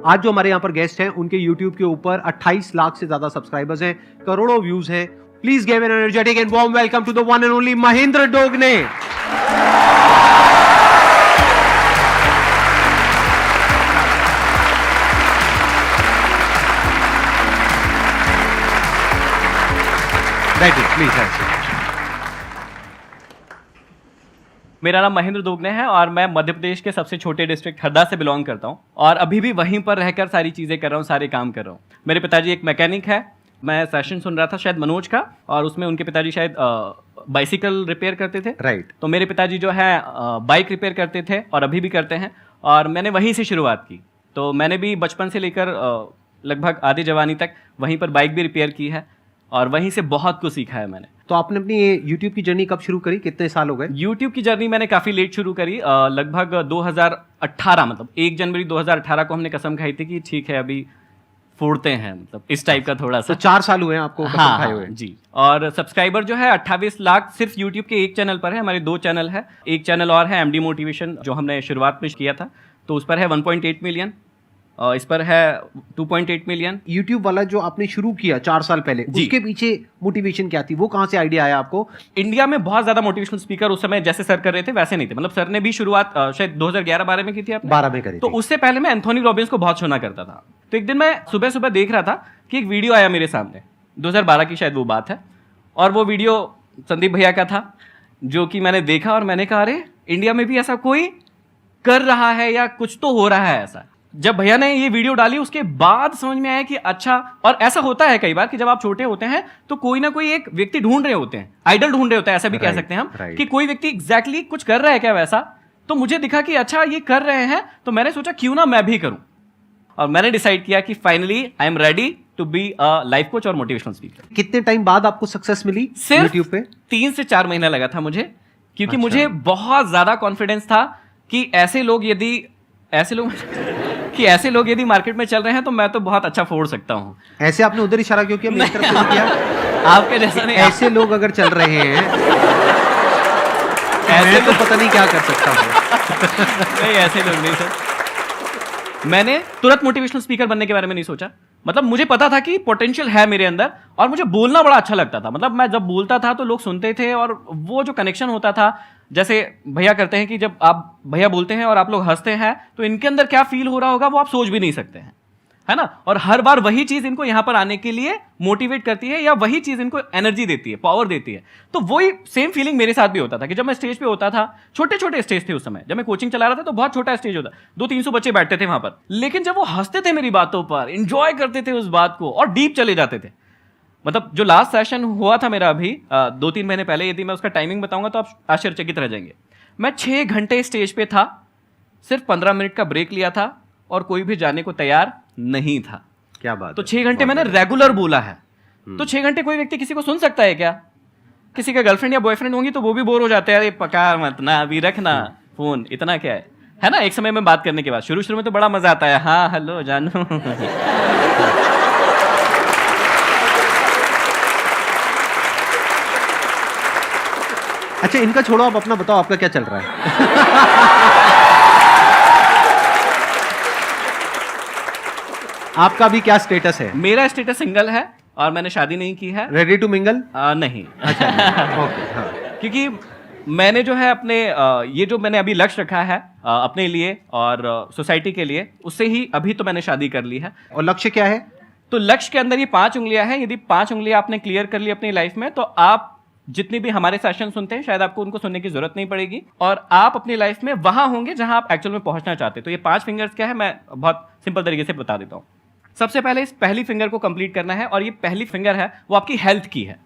आज जो हमारे यहाँ पर गेस्ट हैं उनके YouTube के ऊपर 28 लाख से ज्यादा सब्सक्राइबर्स हैं, करोड़ों व्यूज हैं। Please give an energetic and warm welcome to the one and only Mahendra Dogne. Please. मेरा नाम महेंद्र दोगने है और मैं मध्य प्रदेश के सबसे छोटे डिस्ट्रिक्ट हरदा से बिलोंग करता हूँ और अभी भी वहीं पर रहकर सारी चीज़ें कर रहा हूँ, सारे काम कर रहा हूँ। मेरे पिताजी एक मैकेनिक है। मैं सेशन सुन रहा था शायद मनोज का, और उसमें उनके पिताजी शायद बाइसिकल रिपेयर करते थे। राइट। तो मेरे पिताजी जो है बाइक रिपेयर करते थे और अभी भी करते हैं, और मैंने वहीं से शुरुआत की। तो मैंने भी बचपन से लेकर लगभग आधी जवानी तक वहीं पर बाइक भी रिपेयर की है और वहीं से बहुत कुछ सीखा है मैंने। तो आपने अपनी ये YouTube की जर्नी कब शुरू करी, कितने साल हो गए? YouTube की जर्नी मैंने काफ़ी लेट शुरू करी, लगभग 2018, मतलब 1 जनवरी 2018 को हमने कसम खाई थी कि ठीक है अभी फोड़ते हैं, मतलब इस टाइप का थोड़ा सा। तो 4 साल हुए हैं आपको कसम खाए हुए? जी। और सब्सक्राइबर जो है 28 लाख सिर्फ YouTube के एक चैनल पर है। हमारे 2 चैनल है, एक चैनल और है MD मोटिवेशन जो हमने शुरुआत में किया था, तो उस पर है 1.8 मिलियन, इस पर है 2.8 मिलियन। YouTube वाला जो आपने शुरू किया 4 साल पहले, उसके पीछे मोटिवेशन क्या थी, वो कहाँ से आइडिया आया आपको? इंडिया में बहुत ज्यादा मोटिवेशनल स्पीकर उस समय जैसे सर कर रहे थे वैसे नहीं थे। मतलब सर ने भी शुरुआत शायद 2011-12 में की थी आपने? 12 में करी। तो उससे पहले मैं एंथोनी रॉबिन्स को बहुत सुना करता था। तो एक दिन मैं सुबह सुबह देख रहा था कि एक वीडियो आया मेरे सामने, 2012 की शायद वो बात है, और वो वीडियो संदीप भैया का था, जो कि मैंने देखा और मैंने कहा अरे इंडिया में भी ऐसा कोई कर रहा है या कुछ तो हो रहा है ऐसा। जब भैया ने ये वीडियो डाली उसके बाद समझ में आया कि अच्छा, और ऐसा होता है कई बार कि जब आप छोटे होते हैं तो कोई ना कोई एक व्यक्ति ढूंढ रहे होते हैं, आइडल ढूंढ रहे होते हैं, ऐसा भी कह सकते हैं हम, कि कोई व्यक्ति एग्जैक्टली कुछ कर रहा है क्या वैसा। तो मुझे दिखा कि अच्छा ये कर रहे हैं, तो मैंने सोचा क्यों ना मैं भी करूं, और मैंने डिसाइड किया कि finally I am ready to be a life coach और मोटिवेशनल स्पीकर। कितने टाइम बाद आपको सक्सेस मिली सिर्फ YouTube पे? 3 से 4 महीना लगा था मुझे, क्योंकि अच्छा। मुझे बहुत ज्यादा कॉन्फिडेंस था कि ऐसे लोग यदि मार्केट में चल रहे हैं तो मैं तो बहुत अच्छा फोड़ सकता हूँ। ऐसे आपने उधर इशारा क्यों किया, मेरी तरफ क्यों किया? आपके जैसा नहीं। ऐसे लोग अगर चल रहे हैं ऐसे तो पता नहीं क्या कर सकता हूँ। नहीं, ऐसे लोग नहीं सर। मैंने तुरंत मोटिवेशनल स्पीकर बनने के बारे में नहीं सोचा। मतलब मुझे पता था कि पोटेंशियल है मेरे अंदर, और मुझे बोलना बड़ा अच्छा लगता था। मतलब मैं जब बोलता था तो लोग सुनते थे, और वो जो कनेक्शन होता था, जैसे भैया करते हैं कि जब आप भैया बोलते हैं और आप लोग हंसते हैं तो इनके अंदर क्या फील हो रहा होगा वो आप सोच भी नहीं सकते हैं, है ना। और हर बार वही चीज इनको यहां पर आने के लिए मोटिवेट करती है, या वही चीज इनको एनर्जी देती है, पावर देती है। तो वही सेम फीलिंग मेरे साथ भी होता था कि जब मैं स्टेज पे होता था, छोटे छोटे स्टेज थे उस समय, जब मैं कोचिंग चला रहा था तो बहुत छोटा स्टेज होता, 200-300 बच्चे बैठते थे वहां पर, लेकिन जब वो हंसते थे मेरी बातों पर, इंजॉय करते थे उस बात को और डीप चले जाते थे। मतलब जो लास्ट सेशन हुआ था मेरा अभी 2-3 महीने पहले, यदि मैं उसका टाइमिंग बताऊंगा तो आप आश्चर्यचकित रह जाएंगे। मैं 6 घंटे स्टेज पे था, सिर्फ 15 मिनट का ब्रेक लिया था और कोई भी जाने को तैयार नहीं था। क्या बात। तो 6 घंटे मैंने रेगुलर बोला है। तो 6 घंटे कोई व्यक्ति किसी को सुन सकता है क्या? किसी का गर्लफ्रेंड या बॉयफ्रेंड होंगी तो वो भी बोर हो जाते हैं, अरे पका मत ना, अभी रखना फोन, इतना क्या है ना। एक समय में बात करने के बाद शुरू में तो बड़ा मजा आता है, हाँ हेलो जानू। अच्छा, इनका छोड़ो, आप अपना बताओ, आपका क्या चल रहा है? आपका भी क्या स्टेटस है? मेरा स्टेटस सिंगल है और मैंने शादी नहीं की है। Ready to mingle? नहीं। अच्छा। ओके, हाँ। क्योंकि मैंने जो है अपने ये जो मैंने अभी लक्ष्य रखा है अपने लिए और सोसाइटी के लिए, उससे ही अभी तो मैंने शादी कर ली है। और लक्ष्य क्या है? तो लक्ष्य के अंदर ये 5 उंगलियां हैं। यदि 5 उंगलियां आपने क्लियर कर ली अपनी लाइफ में, तो आप जितनी भी हमारे सेशन सुनते हैं शायद आपको उनको सुनने की जरूरत नहीं पड़ेगी, और आप अपनी लाइफ में वहां होंगे जहां आप एक्चुअल में पहुंचना चाहते हैं। तो ये 5 फिंगर्स क्या है, मैं बहुत सिंपल तरीके से बता देता हूं। सबसे पहले इस पहली फिंगर को कंप्लीट करना है, और ये पहली फिंगर है वो आपकी हेल्थ की है।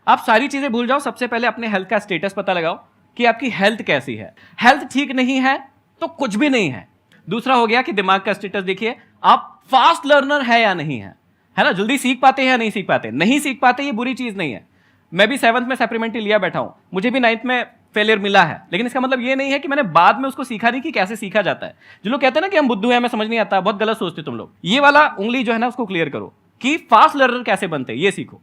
आप सारी चीजें भूल जाओ, सबसे पहले अपने हेल्थ का स्टेटस पता लगाओ कि आपकी हेल्थ कैसी है। हेल्थ ठीक नहीं है तो कुछ भी नहीं है। दूसरा हो गया कि दिमाग का स्टेटस देखिए, आप फास्ट लर्नर है या नहीं है ना। जल्दी सीख पाते हैं या नहीं सीख पाते? नहीं सीख पाते, ये बुरी चीज नहीं है। मैं भी 7th में सप्लीमेंट्री लिया बैठा हूं, मुझे भी 9th में फेलियर मिला है, लेकिन इसका मतलब ये नहीं है कि मैंने बाद में उसको सीखा नहीं कि कैसे सीखा जाता है। जो लोग कहते हैं ना कि हम बुद्धू हैं, हमें समझ नहीं आता, बहुत गलत सोचते तुम लोग। ये वाला उंगली जो है ना उसको क्लियर करो कि फास्ट लर्नर कैसे बनते हैं, ये सीखो।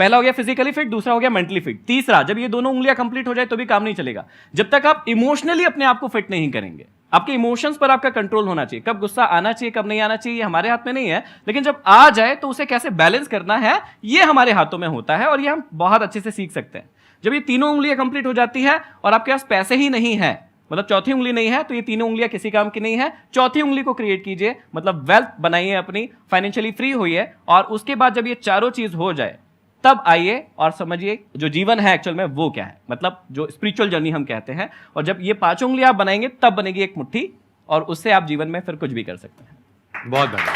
पहला हो गया फिजिकली फिट, दूसरा हो गया मेंटली फिट, तीसरा जब ये दोनों उंगलियां कंप्लीट हो जाए तो भी काम नहीं चलेगा जब तक आप इमोशनली अपने आप को फिट नहीं करेंगे। आपके इमोशंस पर आपका कंट्रोल होना चाहिए, कब गुस्सा आना चाहिए कब नहीं आना चाहिए हमारे हाथ में नहीं है, लेकिन जब आ जाए तो उसे कैसे बैलेंस करना है ये हमारे हाथों में होता है, और ये हम बहुत अच्छे से सीख सकते हैं। जब ये तीनों उंगलियां कंप्लीट हो जाती है और आपके पास पैसे ही नहीं है, मतलब चौथी उंगली नहीं है, तो ये तीनों उंगलियां किसी काम की नहीं है, चौथी उंगली को क्रिएट कीजिए, मतलब वेल्थ बनाइए अपनी, फाइनेंशियली फ्री होइए, और उसके बाद जब ये चारों चीज हो जाए तब आइए और समझिए जो जीवन है एक्चुअल में वो क्या है, मतलब जो स्पिरिचुअल जर्नी हम कहते हैं। और जब ये पांचों उंगली आप बनाएंगे तब बनेगी एक मुट्ठी, और उससे आप जीवन में फिर कुछ भी कर सकते हैं। बहुत बढ़िया।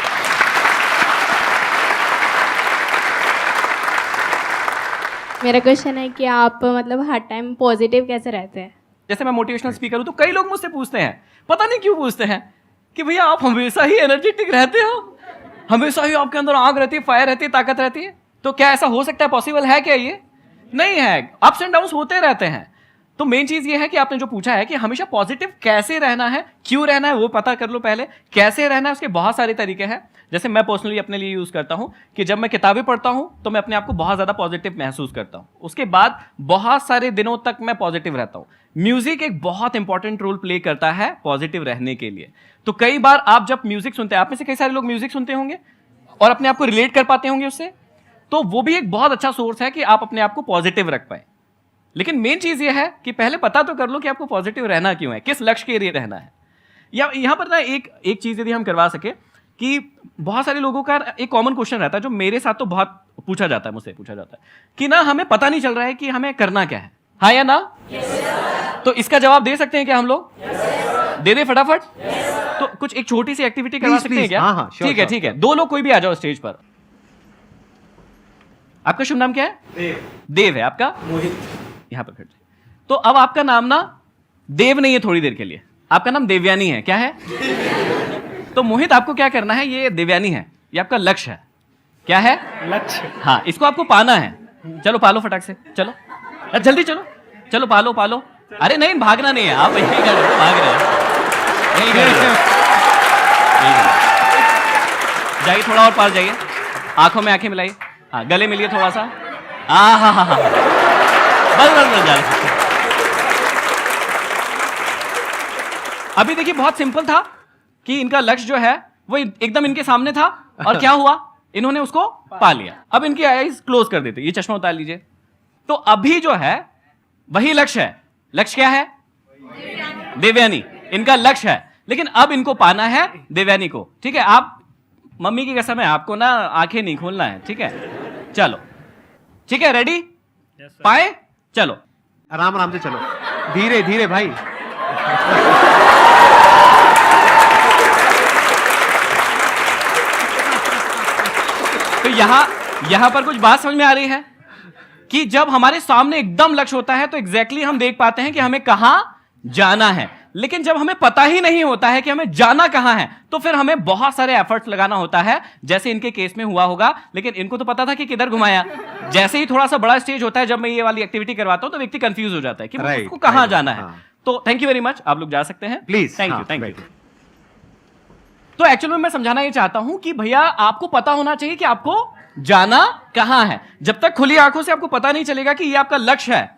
मेरा क्वेश्चन है कि आप मतलब हर टाइम पॉजिटिव कैसे रहते हैं? जैसे मैं मोटिवेशनल स्पीकर हूं तो कई लोग मुझसे पूछते हैं, पता नहीं क्यों पूछते हैं, कि भैया आप हमेशा ही एनर्जेटिक रहते हो, हमेशा ही आपके अंदर आग रहती है, फायर रहती है, ताकत रहती है, तो क्या ऐसा हो सकता है, पॉसिबल है क्या? ये नहीं है, अप्स एंड डाउन्स होते रहते हैं। तो मेन चीज ये है कि आपने जो पूछा है कि हमेशा पॉजिटिव कैसे रहना है, क्यों रहना है, वो पता कर लो पहले। कैसे रहना है उसके बहुत सारे तरीके हैं। जैसे मैं पर्सनली अपने लिए यूज करता हूं कि जब मैं किताबें पढ़ता हूं तो मैं अपने आप को बहुत ज्यादा पॉजिटिव महसूस करता हूं, उसके बाद बहुत सारे दिनों तक मैं पॉजिटिव रहता हूं। म्यूजिक एक बहुत इंपॉर्टेंट रोल प्ले करता है पॉजिटिव रहने के लिए। तो कई बार आप जब म्यूजिक सुनते हैं, आप में से कई सारे लोग म्यूजिक सुनते होंगे और अपने आप को रिलेट कर पाते होंगे उससे, तो वो भी एक बहुत अच्छा सोर्स है कि आप अपने आप को पॉजिटिव रख पाए। लेकिन मेन चीज ये है कि पहले पता तो कर लो कि आपको पॉजिटिव रहना क्यों है, किस लक्ष्य के लिए रहना है। या यहां पर ना एक चीज यदि हम करवा सके कि बहुत सारे लोगों का एक कॉमन क्वेश्चन रहता है जो मेरे साथ तो बहुत पूछा जाता है, मुझसे पूछा जाता है कि ना हमें पता नहीं चल रहा है कि हमें करना क्या है, हाँ या ना? तो इसका जवाब दे सकते हैं क्या हम लोग? दे दे फटाफट। तो कुछ एक छोटी सी एक्टिविटी करवा सकते हैं क्या? हाँ, ठीक है ठीक है, दो लोग कोई भी आ जाओ स्टेज पर। आपका शुभ नाम क्या है? देव है। आपका? मोहित। यहां पर खड़े। तो अब आपका नाम ना देव नहीं है, थोड़ी देर के लिए आपका नाम देवयानी है। क्या है? तो मोहित आपको क्या करना है, ये देवयानी है, ये आपका लक्ष्य है। क्या है? लक्ष्य। हाँ, इसको आपको पाना है। चलो पालो फटाक से, चलो जल्दी चलो, चलो पालो पालो। अरे नहीं, भागना नहीं है, आप यही कर रहे हो, भाग रहे हो, यही कर रहे हो। जाइए थोड़ा और पास जाइए, आंखों में आंखें मिलाइए, हाँ गले मिलिए थोड़ा सा, हाँ बस बस बस जा। अभी देखिए बहुत सिंपल था कि इनका लक्ष्य जो है वो एकदम इनके सामने था, और क्या हुआ, इन्होंने उसको पा लिया। अब इनकी आईज क्लोज कर देते, ये चश्मा उतार लीजिए। तो अभी जो है वही लक्ष्य है। लक्ष्य क्या है? देवयानी इनका लक्ष्य है, लेकिन अब इनको पाना है देवयानी को। ठीक है, आप मम्मी की कसम है आपको ना आंखें नहीं खोलना है, ठीक है? चलो ठीक है, रेडी? पाए? चलो आराम आराम से चलो, धीरे धीरे भाई। तो यहां पर कुछ बात समझ में आ रही है कि जब हमारे सामने एकदम लक्ष्य होता है तो एग्जैक्टली हम देख पाते हैं कि हमें कहां जाना है। लेकिन जब हमें पता ही नहीं होता है कि हमें जाना कहां है, तो फिर हमें बहुत सारे एफर्ट्स लगाना होता है, जैसे इनके केस में हुआ होगा। लेकिन इनको तो पता था कि किधर घुमाया। जैसे ही थोड़ा सा बड़ा स्टेज होता है, जब मैं ये वाली एक्टिविटी करवाता हूं, तो व्यक्ति कंफ्यूज हो जाता है कि उसको कहां जाना है। तो थैंक यू वेरी मच, आप लोग जा सकते हैं प्लीज। Thank you. तो एक्चुअली में मैं समझाना ये चाहता हूं कि भैया आपको पता होना चाहिए कि आपको जाना कहां है। जब तक खुली आंखों से आपको पता नहीं चलेगा कि ये आपका लक्ष्य है,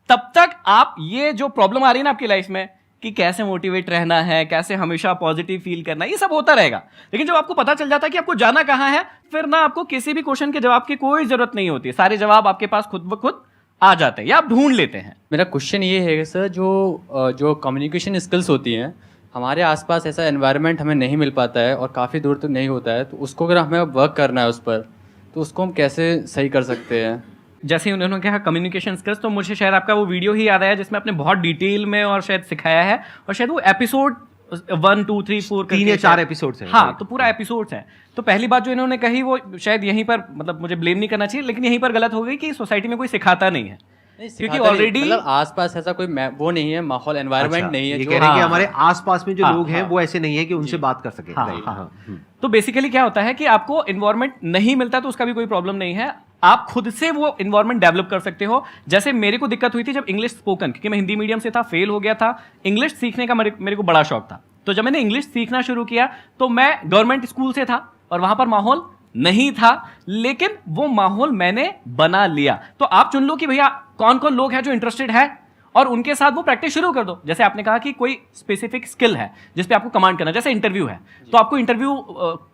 तब तक आप ये जो प्रॉब्लम आ रही है ना आपकी लाइफ में कि कैसे मोटिवेट रहना है, कैसे हमेशा पॉजिटिव फील करना है, ये सब होता रहेगा। लेकिन जब आपको पता चल जाता है कि आपको जाना कहां है, फिर ना आपको किसी भी क्वेश्चन के जवाब की कोई जरूरत नहीं होती है। सारे जवाब आपके पास खुद ब खुद आ जाते हैं या आप ढूंढ लेते हैं। मेरा क्वेश्चन ये है सर, जो कम्युनिकेशन स्किल्स होती हैं, हमारे आसपास ऐसा एनवायरनमेंट हमें नहीं मिल पाता है और काफ़ी दूर तक नहीं होता है, तो उसको अगर हमें वर्क करना है उस पर, तो उसको हम कैसे सही कर सकते हैं? जैसे उन्होंने कहा कम्युनिकेशन स्किल्स, तो मुझे शायद आपका वो वीडियो ही याद आया जिसमें आपने बहुत डिटेल में और शायद सिखाया है, और शायद वो एपिसोड 1 2 3 4 3 या 4 एपिसोड्स हैं। हाँ, तो पूरा एपिसोड्स हैं। तो पहली बात जो इन्होंने कही वो शायद यहीं पर, मतलब मुझे ब्लेम नहीं करना चाहिए, लेकिन यहीं पर गलत हो गई कि सोसाइटी में कोई सिखाता नहीं है, क्योंकि ऑलरेडी मतलब आसपास ऐसा कोई वो नहीं है, माहौल एनवायरनमेंट नहीं है। ये कह रहे हैं कि हमारे आसपास में जो लोग हैं वो ऐसे नहीं है कि उनसे बात कर सके। तो बेसिकली क्या होता है कि आपको एनवायरनमेंट नहीं मिलता तो उसका भी कोई प्रॉब्लम नहीं है, आप खुद से वो एनवायरनमेंट डेवलप कर सकते हो। जैसे मेरे को दिक्कत हुई थी जब इंग्लिश स्पोकन, क्योंकि मैं हिंदी मीडियम से था, फेल हो गया था। इंग्लिश सीखने का मेरे को बड़ा शौक था। तो जब मैंने इंग्लिश सीखना शुरू किया तो मैं गवर्नमेंट स्कूल से था और वहां पर माहौल नहीं था, लेकिन वो माहौल मैंने बना लिया। तो आप चुन लो कि भैया कौन कौन लोग हैं जो इंटरेस्टेड है, और उनके साथ वो प्रैक्टिस शुरू कर दो। जैसे आपने कहा कि कोई स्पेसिफिक स्किल है जिस पे आपको कमांड करना है, जैसे इंटरव्यू है, तो आपको इंटरव्यू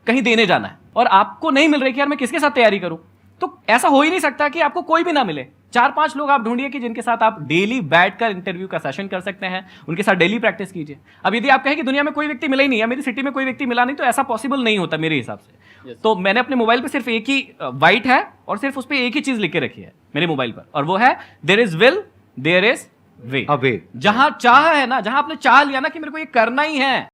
कहीं देने जाना है और आपको नहीं मिल रही कि यार मैं किसके साथ तैयारी करूं, तो ऐसा हो ही नहीं सकता कि आपको कोई भी ना मिले। 4-5 लोग आप ढूंढिए कि जिनके साथ आप डेली बैठकर इंटरव्यू का सेशन कर सकते हैं, उनके साथ डेली प्रैक्टिस कीजिए। अब यदि आप कहें कि दुनिया में कोई व्यक्ति मिला ही नहीं है, मेरी सिटी में कोई व्यक्ति मिला नहीं, तो ऐसा पॉसिबल नहीं होता मेरे हिसाब से। तो मैंने अपने मोबाइल पे सिर्फ एक ही वाइट है और सिर्फ उस पर एक ही चीज लिख के रखी है मेरे मोबाइल पर, और वो है there is will there is way. Away. जहां चाह है ना, जहां आपने चाह लिया ना कि मेरे को ये करना ही है,